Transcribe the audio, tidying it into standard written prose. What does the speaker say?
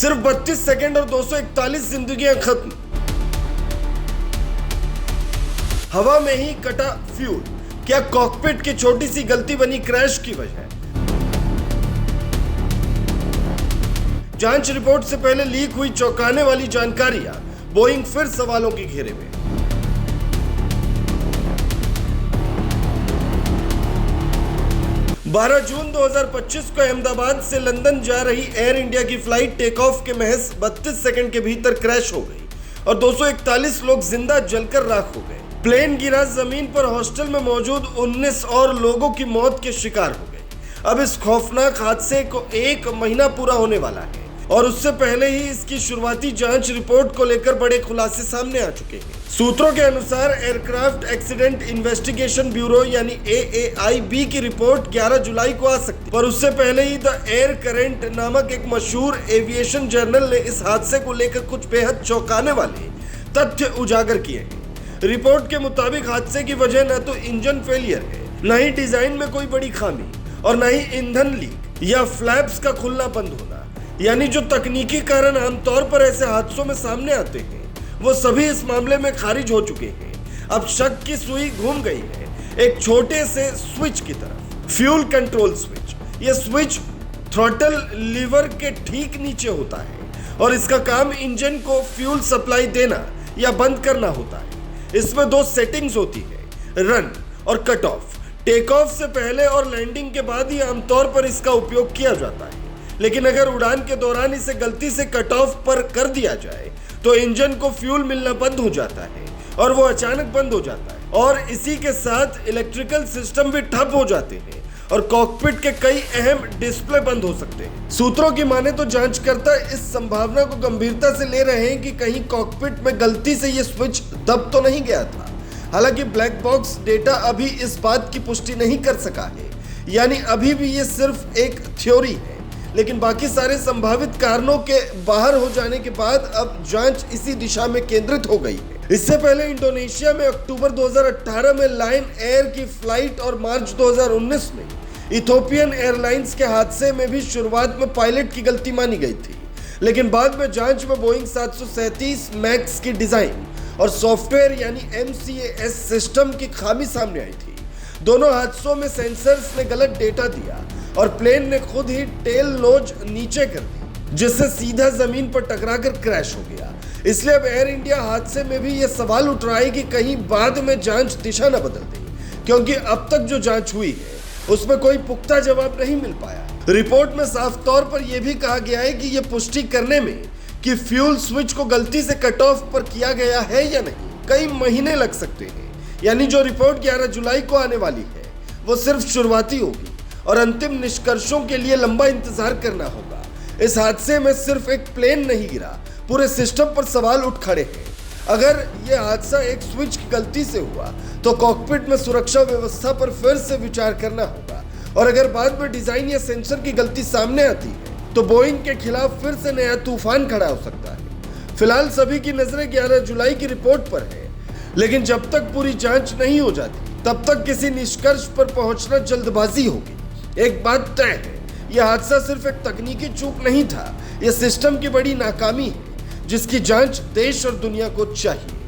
सिर्फ 32 सेकंड और 241 जिंदगियां खत्म। हवा में ही कटा फ्यूल, क्या कॉकपिट की छोटी सी गलती बनी क्रैश की वजह? जांच रिपोर्ट से पहले लीक हुई चौंकाने वाली जानकारियां, बोइंग फिर सवालों के घेरे में। बारह जून 2025 को अहमदाबाद से लंदन जा रही एयर इंडिया की फ्लाइट टेक ऑफ के महज 32 सेकंड के भीतर क्रैश हो गई और 241 लोग जिंदा जलकर राख हो गए। प्लेन गिरा, जमीन पर हॉस्टल में मौजूद 19 और लोगों की मौत के शिकार हो गए। अब इस खौफनाक हादसे को 1 महीना पूरा होने वाला है और उससे पहले ही इसकी शुरुआती जांच रिपोर्ट को लेकर बड़े खुलासे सामने आ चुके हैं। सूत्रों के अनुसार एयरक्राफ्ट एक्सीडेंट इन्वेस्टिगेशन ब्यूरो यानी AAIB की रिपोर्ट 11 जुलाई को आ सकती है, पर उससे पहले ही द एयर करंट नामक एक मशहूर एविएशन जर्नल ने इस हादसे को लेकर कुछ बेहद चौंकाने वाले तथ्य उजागर किए हैं। रिपोर्ट के मुताबिक हादसे की वजह न तो इंजन फेलियर है, न ही डिजाइन में कोई बड़ी खामी और न ही ईंधन लीक या फ्लैप्स का खुलना बंद होना, यानी जो तकनीकी कारण आमतौर पर ऐसे हादसों में सामने आते हैं वो सभी इस मामले में खारिज हो चुके हैं। अब शक की सुई घूम गई है एक छोटे से स्विच की तरफ, फ्यूल कंट्रोल स्विच। यह स्विच थ्रॉटल लीवर के ठीक नीचे होता है और इसका काम इंजन को फ्यूल सप्लाई देना या बंद करना होता है। इसमें 2 सेटिंग्स होती है, रन और कट ऑफ। टेक ऑफ से पहले और लैंडिंग के बाद ही आमतौर पर इसका उपयोग किया जाता है, लेकिन अगर उड़ान के दौरान इसे गलती से कट ऑफ पर कर दिया जाए तो इंजन को फ्यूल मिलना बंद हो जाता है और वो अचानक बंद हो जाता है और इसी के साथ इलेक्ट्रिकल सिस्टम भी ठप हो जाते हैं और कॉकपिट के कई अहम डिस्प्ले बंद हो सकते हैं। सूत्रों की माने तो जांचकर्ता इस संभावना को गंभीरता से ले रहे हैं कि कहीं कॉकपिट में गलती से ये स्विच दब तो नहीं गया था। हालांकि ब्लैक बॉक्स डेटा अभी इस बात की पुष्टि नहीं कर सका है, यानी अभी भी ये सिर्फ एक थ्योरी है, लेकिन बाकी सारे संभावित कारणों के बाहर हो जाने के बाद अब जांच इसी दिशा में केंद्रित हो गई है। इससे पहले इंडोनेशिया में अक्टूबर 2018 में लायन एयर की फ्लाइट और मार्च 2019 में इथोपियन एयरलाइंस के हादसे में भी शुरुआत में पायलट की गलती मानी गई थी, लेकिन बाद में जांच में बोइंग 737 मैक्स की डिजाइन और सॉफ्टवेयर यानी MCAS सिस्टम की खामी सामने आई थी। दोनों हादसों में सेंसर्स ने गलत डेटा दिया और प्लेन ने खुद ही टेल नोज नीचे कर दी, जिससे सीधा जमीन पर टकराकर क्रैश हो गया। इसलिए अब एयर इंडिया हादसे में भी यह सवाल उठ रहा है कि कहीं बाद में जांच दिशा न बदल दे, क्योंकि अब तक जो जांच हुई है उसमें कोई पुख्ता जवाब नहीं मिल पाया। रिपोर्ट में साफ तौर पर यह भी कहा गया है कि यह पुष्टि करने में कि फ्यूल स्विच को गलती से कट ऑफ पर किया गया है या नहीं कई महीने लग सकते हैं। यानी जो रिपोर्ट 11 जुलाई को आने वाली है वो सिर्फ शुरुआती होगी और अंतिम निष्कर्षों के लिए लंबा इंतजार करना होगा। इस हादसे में सिर्फ एक प्लेन नहीं गिरा, पूरे सिस्टम पर सवाल उठ खड़े हैं। अगर यह हादसा एक स्विच की गलती से हुआ तो कॉकपिट में सुरक्षा व्यवस्था पर फिर से विचार करना होगा, और अगर बाद में डिजाइन या सेंसर की गलती सामने आती है तो बोइंग के खिलाफ फिर से नया तूफान खड़ा हो सकता है। फिलहाल सभी की नजरें 11 जुलाई की रिपोर्ट पर है, लेकिन जब तक पूरी जांच नहीं हो जाती तब तक किसी निष्कर्ष पर पहुंचना जल्दबाजी होगी। एक बात तय है, यह हादसा सिर्फ एक तकनीकी चूक नहीं था, यह सिस्टम की बड़ी नाकामी है जिसकी जांच देश और दुनिया को चाहिए।